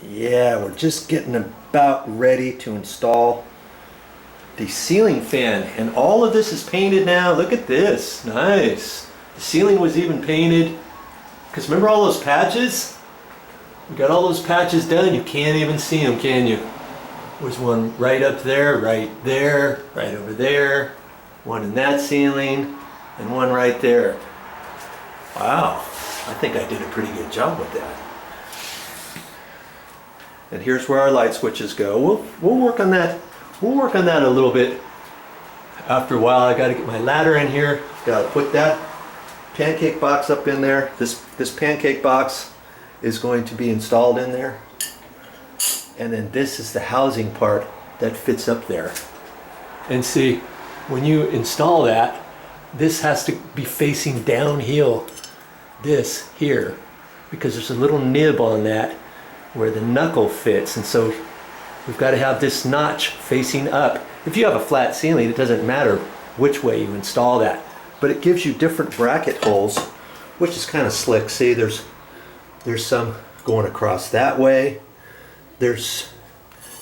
Yeah, we're just getting about ready to install the ceiling fan, and all of this is painted now. Look at this, nice. The ceiling was even painted, because remember all those patches? We got all those patches done. You can't even see them, can you? There's one right up there, right over there, one in that ceiling, and one right there. Wow, I think I did a pretty good job with that. And here's where our light switches go. We'll work on that. We'll work on that a little bit after a while. I got to get my ladder in here. Got to put that pancake box up in there. This pancake box is going to be installed in there. And then this is the housing part that fits up there. And see, when you install that, this has to be facing downhill, this here, because there's a little nib on that where the knuckle fits, and so we've got to have this notch facing up. If you have a flat ceiling, it doesn't matter which way you install that, but it gives you different bracket holes, which is kind of slick. See, there's some going across that way. There's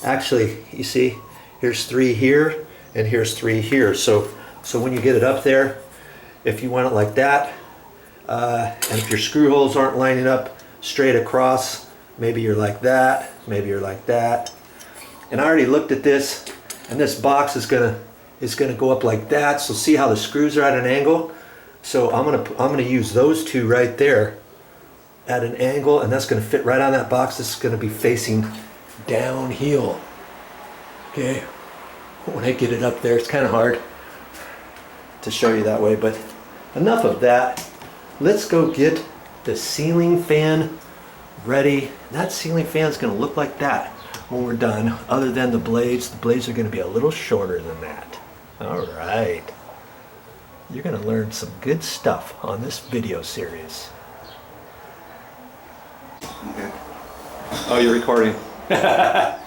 actually, you see, here's 3 here and here's 3 here. So when you get it up there, if you want it like that, and if your screw holes aren't lining up straight across, maybe you're like that, maybe you're like that. And I already looked at this, and this box is gonna go up like that. So see how the screws are at an angle? So I'm gonna use those 2 right there at an angle, and that's gonna fit right on that box. This is gonna be facing downhill. Okay. When I get it up there, it's kind of hard to show you that way, but enough of that. Let's go get the ceiling fan ready. That ceiling fan is going to look like that when we're done, other than the blades. The blades are going to be a little shorter than that. All right. You're going to learn some good stuff on this video series. Okay. Oh, you're recording. I'm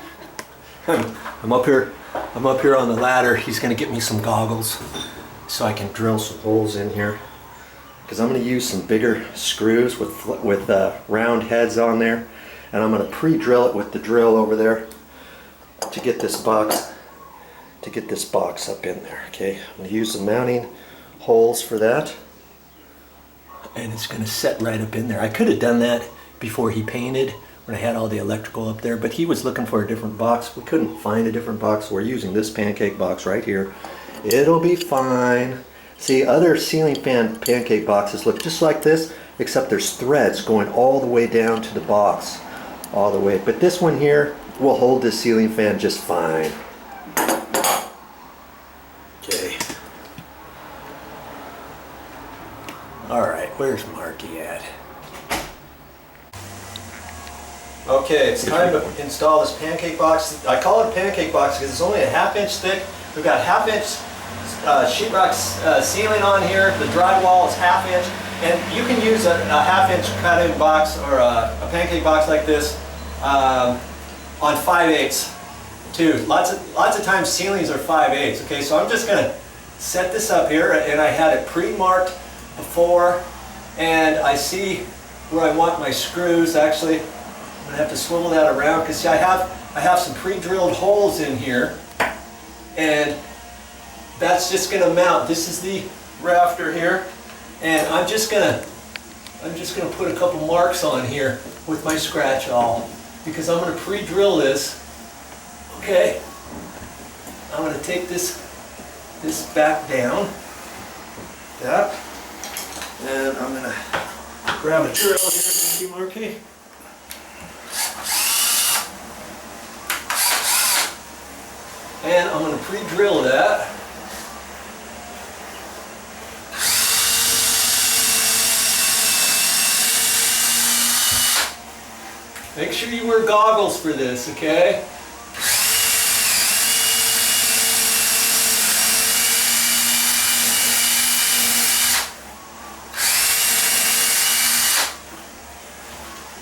up here on the ladder. He's going to get me some goggles so I can drill some holes in here, because I'm going to use some bigger screws with round heads on there, and I'm going to pre-drill it with the drill over there to get this box up in there. Okay, I'm going to use the mounting holes for that, and it's going to set right up in there. I could have done that before he painted, when I had all the electrical up there, but he was looking for a different box. We couldn't find a different box. We're using this pancake box right here. It'll be fine. See, other ceiling fan pancake boxes look just like this, except there's threads going all the way down to the box, all the way. But this one here will hold this ceiling fan just fine. Okay. All right, where's Marky at? Okay, it's time to install this pancake box. I call it a pancake box because it's only a 1/2 inch thick. We've got 1/2 inch sheetrock ceiling on here. The drywall is 1/2 inch, and you can use a 1/2 inch cut-in box or a pancake box like this on 5/8 too. Lots of times ceilings are 5/8. Okay, so I'm just gonna set this up here, and I had it pre-marked before, and I see where I want my screws. Actually, I'm gonna have to swivel that around, because see, I have some pre-drilled holes in here, and that's just gonna mount. This is the rafter here, and I'm just gonna put a couple marks on here with my scratch awl, because I'm gonna pre-drill this. Okay, I'm gonna take this back down, that, and I'm gonna grab a drill here. Thank you, Marky. And I'm going to pre-drill that. Make sure you wear goggles for this, okay?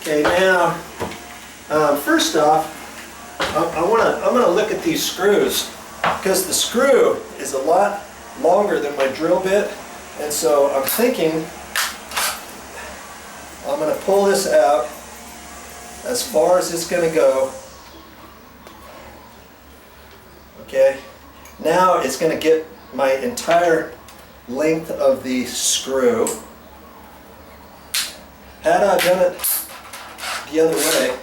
Okay, now, first off, I'm gonna look at these screws, because the screw is a lot longer than my drill bit, and so I'm thinking I'm gonna pull this out as far as it's going to go. Okay, now it's going to get my entire length of the screw. Had I done it the other way,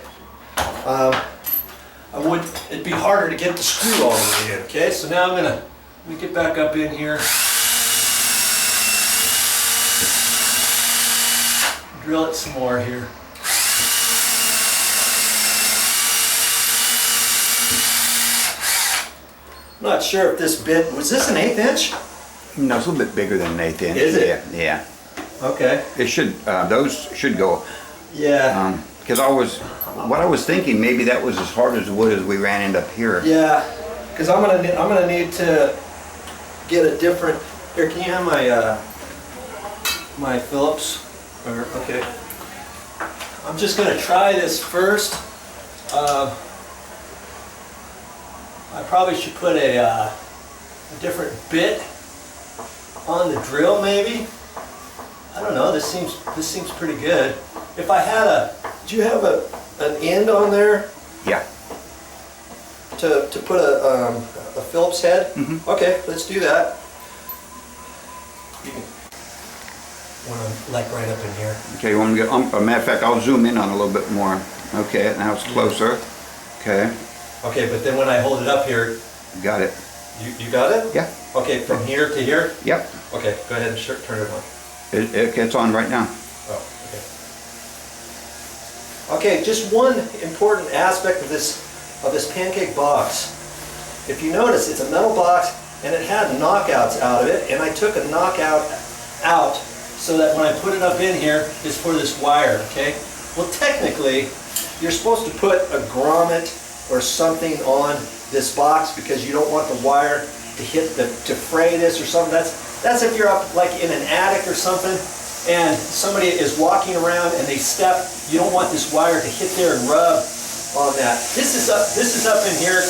it'd be harder to get the screw all the way in. Okay, so now let me get back up in here. Drill it some more here. I'm not sure if this bit, was this an 1/8 inch? No, it's a little bit bigger than an 1/8 inch. Is it? Yeah. Okay. It should, those should go. Yeah. Because what I was thinking, maybe that was as hard as wood as we ran into up here. Yeah, because I'm gonna need to get a different. Here, can you have my Phillips? Okay. I'm just gonna try this first. I probably should put a different bit on the drill, maybe. I don't know. This seems pretty good. If I had do you have an end on there? Yeah. To put a Phillips head? Mm-hmm. Okay, let's do that. You can, when I'm like right up in here. Okay, you want me to go? Matter of fact, I'll zoom in on a little bit more. Okay, now it's closer. Okay. Okay, but then when I hold it up here, Got it. you got it? Yeah. Okay, from here to here? Yep. Okay, go ahead and turn it on. It's on right now. Oh, okay. Okay, just one important aspect of this pancake box. If you notice, it's a metal box and it had knockouts out of it, and I took a knockout out so that when I put it up in here, it's for this wire, okay? Well, technically, you're supposed to put a grommet or something on this box because you don't want the wire to fray this or something. That's if you're up like in an attic or something and somebody is walking around and they step, you don't want this wire to hit there and rub on that. This is up in here.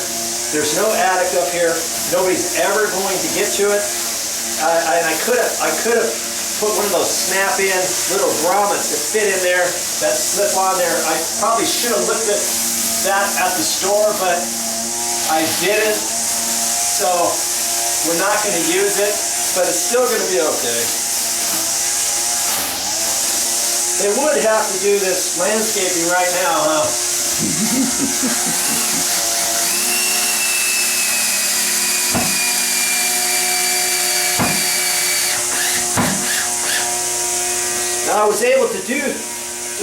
There's no attic up here. Nobody's ever going to get to it. I could have put one of those snap-in little grommets that fit in there, that slip on there. I probably should have looked at that at the store, but I didn't. So we're not going to use it, but it's still going to be okay. They would have to do this landscaping right now, huh? Now I was able to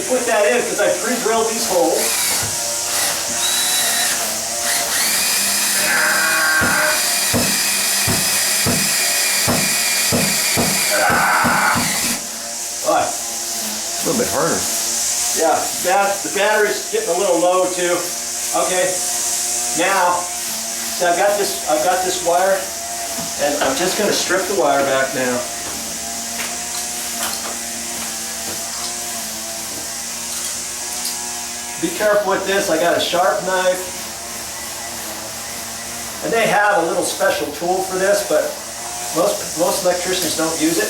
put that in because I pre-drilled these holes. A little bit harder. Yeah, the battery's getting a little low too. Okay, now, so I've got this wire, and I'm just going to strip the wire back now. Be careful with this. I got a sharp knife, and they have a little special tool for this, but most electricians don't use it.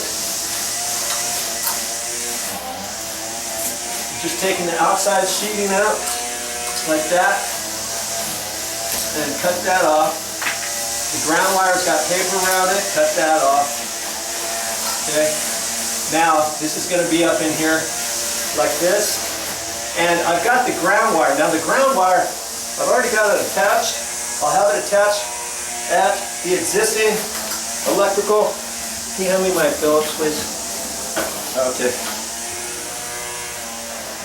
Just taking the outside sheeting out, like that, and cut that off. The ground wire's got paper around it, cut that off. Okay, now this is going to be up in here like this, and I've got the ground wire. Now the ground wire, I've already got it attached. I'll have it attached at the existing electrical. Can you hand me my Phillips, please? Okay.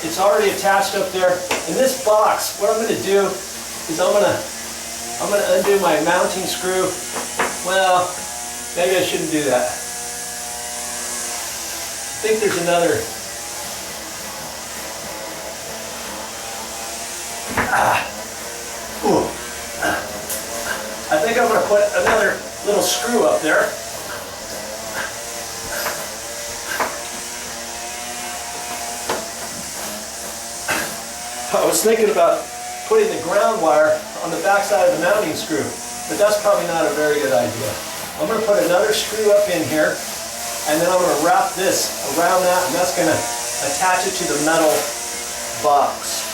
It's already attached up there. In this box, what I'm going to do is I'm going to undo my mounting screw. Well, maybe I shouldn't do that. I think there's another. I think I'm going to put another little screw up there. I was thinking about putting the ground wire on the back side of the mounting screw, but that's probably not a very good idea. I'm going to put another screw up in here, and then I'm going to wrap this around that, and that's going to attach it to the metal box.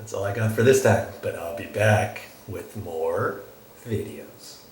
That's all I got for this time, but I'll be back with more videos.